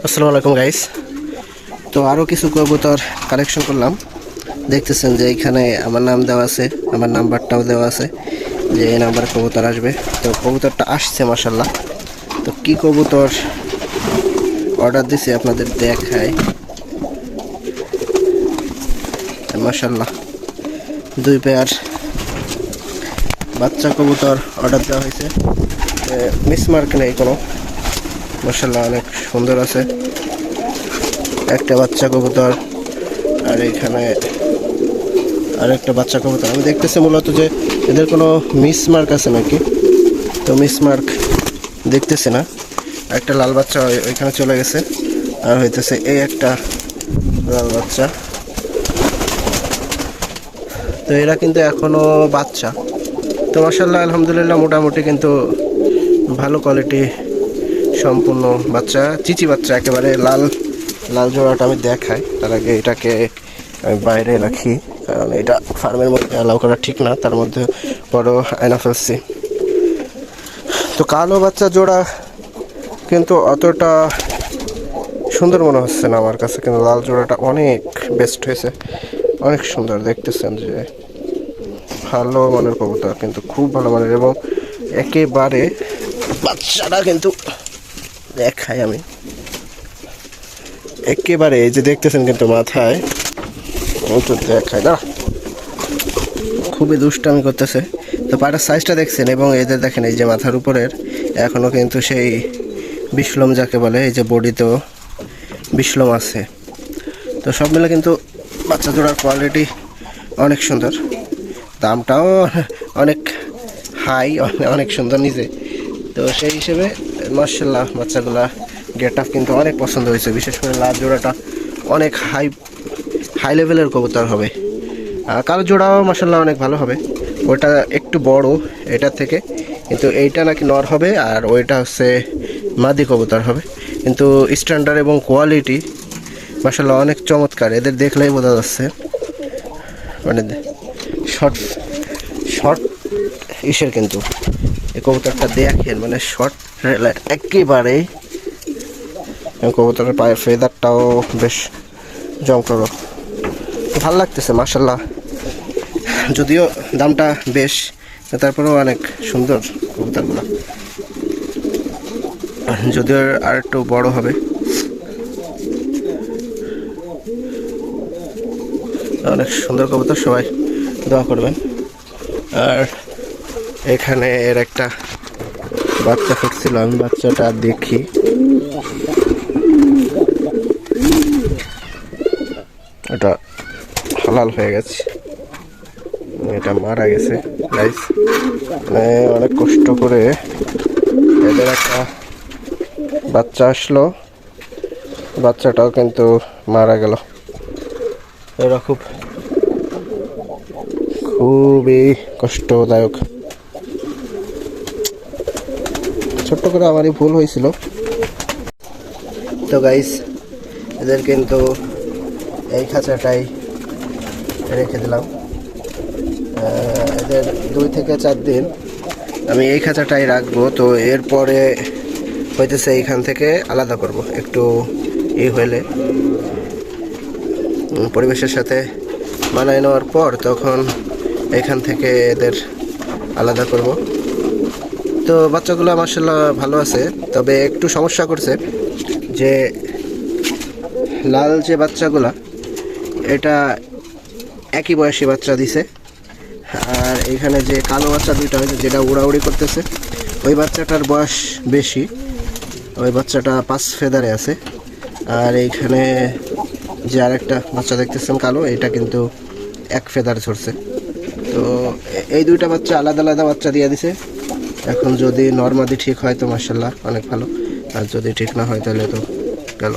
আসসালামু আলাইকুম গাইস। তো আরও কিছু কবুতর কালেকশন করলাম। দেখতেছেন যে এখানে আমার নাম দেওয়া আছে, আমার নাম্বারটাও দেওয়া আছে যে এই নাম্বারে কবুতর আসবে। তো কবুতরটা আসছে মাশাল্লাহ। তো কি কবুতর অর্ডার দিছি আপনাদের দেখায়। মাশাল্লাহ দুই পেয়ার বাচ্চা কবুতর অর্ডার দেওয়া হয়েছে। মিসমার্ক নেই কোনো, মাশাল্লাহ অনেক সুন্দর আছে। একটা বাচ্চা কবুতর আর এখানে আরেকটা বাচ্চা কবুতর। আমি দেখতেছি মূলত যে এদের কোনো মিসমার্ক আছে নাকি, তো মিসমার্ক দেখতেছি না। একটা লাল বাচ্চা ওইখানে চলে গেছে, আর হইতেছে এই একটা লাল বাচ্চা। তো এরা কিন্তু এখনো বাচ্চা। তো মাশাআল্লাহ আলহামদুলিল্লাহ মোটামুটি কিন্তু ভালো কোয়ালিটি সম্পূর্ণ বাচ্চা, চিচি বাচ্চা একেবারে। লাল লাল জোড়াটা আমি দেখাই, তার আগে এটাকে আমি বাইরে রাখি, কারণ এটা ফার্মের মধ্যে অ্যালাউ করা ঠিক না। তার মধ্যে বড় আয়না ফেলছি। তো কালো বাচ্চা জোড়া কিন্তু অতটা সুন্দর মনে হচ্ছে না আমার কাছে, কিন্তু লাল জোড়াটা অনেক বেস্ট হয়েছে, অনেক সুন্দর। দেখতেছেন যে ভালো মানের কবুতর, কিন্তু খুব ভালো মানের, এবং একেবারে বাচ্চাটা কিন্তু দেখাই আমি একেবারে, এই যে দেখতেছেন কিন্তু মাথায় দেখায় না, খুবই দুষ্টামি করতেছে। তো পাটার সাইজটা দেখছেন, এবং এদের দেখেন এই যে মাথার উপরের এখনো কিন্তু সেই বিষলম যাকে বলে, এই যে বডিতেও বিষলম আছে। তো সব মিলে কিন্তু বাচ্চা জোড়ার কোয়ালিটি অনেক সুন্দর, দামটাও অনেক হাই, অনেক সুন্দর নিজে। তো সেই হিসেবে মাশাআল্লাহ বাচ্চাগুলা গেট আপ কিন্তু অনেক পছন্দ হয়েছে। বিশেষ করে লাল জোড়াটা অনেক হাই লেভেলের কবুতর হবে। আর কালো জোড়াও মাশাআল্লাহ অনেক ভালো হবে। ওটা একটু বড় এটার থেকে, কিন্তু এইটা নাকি নর হবে, আর ওইটা হচ্ছে মাদি কবুতর হবে। কিন্তু স্ট্যান্ডার্ড এবং কোয়ালিটি মাশাআল্লাহ অনেক চমৎকার। এদের দেখলেই বোঝা যাচ্ছে, মানে শর্ট ইসের কিন্তু এই কবুতরটা দেখেন, মানে শর্ট একেবারেই। কবুতরের পায়ের ফেদারটাও বেশ জমকালো, ভালো লাগতেছে মাশাআল্লাহ। যদিও দামটা বেশ, তারপরেও অনেক সুন্দর কবুতরগুলো, যদিও আর একটু বড় হবে। অনেক সুন্দর কবুতর, সবাই দোয়া করবেন। আর এখানে এর একটা বাচ্চা ফুটছিল, আমি বাচ্চাটা দেখি। এটা হালাল হয়ে গেছে, এটা মারা গেছে গাইস। মানে অনেক কষ্ট করে এদের একটা বাচ্চা আসলো, বাচ্চাটাও কিন্তু মারা গেল। এরা খুবই কষ্টদায়ক। ছোট্ট করে আমারই ভুল হয়েছিল। তো গাইস এদের কিন্তু এই খাঁচাটাই রেখে দিলাম। এদের 2 থেকে 4 দিন আমি এই খাঁচাটাই রাখবো। তো এরপরে হইতেছে এইখান থেকে আলাদা করব, একটু হইলে পরিবেশের সাথে মানায় নেওয়ার পর তখন এখান থেকে এদের আলাদা করব। তো বাচ্চাগুলো মাশাআল্লাহ ভালো আছে, তবে একটু সমস্যা করছে যে লাল যে বাচ্চাগুলা এটা একই বয়সী বাচ্চা দিছে, আর এখানে যে কালো বাচ্চা দুইটা হয়েছে যেটা উড়াউড়ি করতেছে, ওই বাচ্চাটার বয়স বেশি, ওই বাচ্চাটা 5 ফেদারে আছে। আর এইখানে যে আরেকটা বাচ্চা দেখতেছেন কালো, এটা কিন্তু 1 ফেদার ছড়ছে। তো এই দুইটা বাচ্চা আলাদা আলাদা বাচ্চা দিয়ে দিছে। এখন যদি নরমাদি ঠিক হয় তো মাশাআল্লাহ অনেক ভালো, আর যদি ঠিক না হয় তাহলে তো গেল।